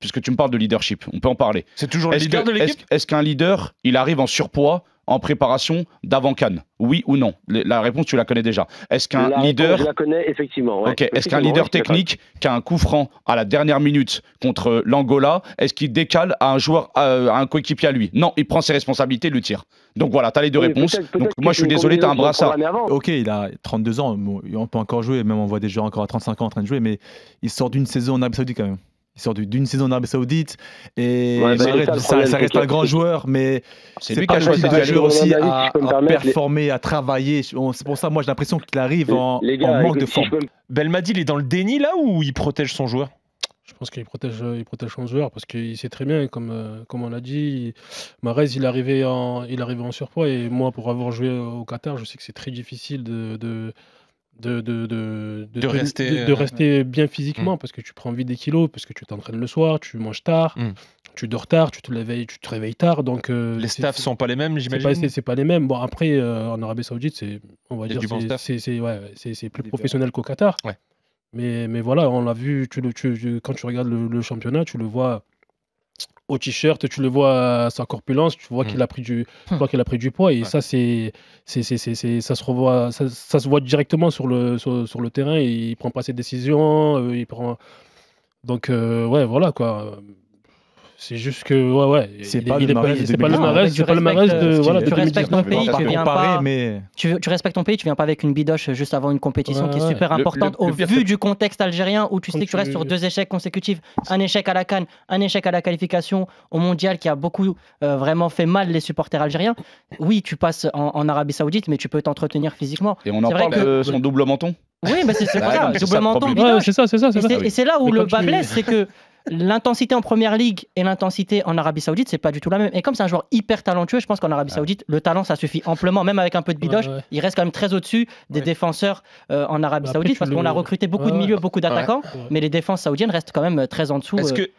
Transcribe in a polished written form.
puisque tu me parles de leadership, on peut en parler. C'est toujours le leader de l'équipe. Est-ce qu'un leader, il arrive en surpoids en préparation d'avant CAN? Oui ou non? La réponse, tu la connais déjà. Est-ce qu'un leader... Je la connais, effectivement. Ouais. Okay. Est-ce qu'un leader technique qui a un coup franc à la dernière minute contre l'Angola, est-ce qu'il décale à un joueur, à un coéquipier à lui? Non, il prend ses responsabilités, le tire. Donc voilà, tu as les deux réponses. Donc moi, je suis désolé, tu as un brassard. Ok, il a 32 ans, bon, on peut encore jouer, même on voit des joueurs encore à 35 ans en train de jouer, mais il sort d'une saison en Arabie Saoudite quand même. Il sort d'une saison en Arabie Saoudite et ça reste un grand joueur, mais c'est pas le type de joueur aussi à performer, à travailler. C'est pour ça, moi, j'ai l'impression qu'il arrive en manque de forme. Belmadi, il est dans le déni là ou il protège son joueur? Je pense qu'il protège son joueur parce qu'il sait très bien, comme on l'a dit, Mahrez, il est arrivé en surpoids et moi, pour avoir joué au Qatar, je sais que c'est très difficile de rester bien physiquement parce que tu prends vite des kilos, parce que tu t'entraînes le soir, tu manges tard, tu dors tard, tu te réveilles tard. Donc, les staffs sont pas les mêmes, j'imagine. C'est pas les mêmes. Bon, après, en Arabie Saoudite, c'est plus professionnel qu'au Qatar. Ouais. Mais voilà, on l'a vu, quand tu regardes le championnat, tu le vois au t-shirt, tu le vois à sa corpulence, tu vois qu'il a pris du poids et ça ça se voit directement sur le terrain, il prend pas ses décisions, donc ouais, voilà quoi. C'est juste que c'est pas le Mahrez de voilà, tu respectes ton pays, tu viens pas tu respectes ton pays, tu viens pas avec une bidoche juste avant une compétition qui est super importante au vu du contexte algérien où tu sais que tu restes sur 2 échecs consécutifs, un échec à la CAN, un échec à la qualification au mondial qui a beaucoup vraiment fait mal les supporters algériens. Oui, tu passes en Arabie Saoudite, mais tu peux t'entretenir physiquement. Et on en parle de son double menton. Oui, mais c'est ça, double menton, bidoche. C'est ça. Et c'est là où le bas blesse, c'est que l'intensité en première ligue et l'intensité en Arabie Saoudite, c'est pas du tout la même. Et comme c'est un joueur hyper talentueux, je pense qu'en Arabie Saoudite, le talent, ça suffit amplement. Même avec un peu de bidoche, il reste quand même très au-dessus des défenseurs en Arabie Saoudite parce qu'on a recruté beaucoup de milieux, beaucoup d'attaquants, mais les défenses saoudiennes restent quand même très en dessous.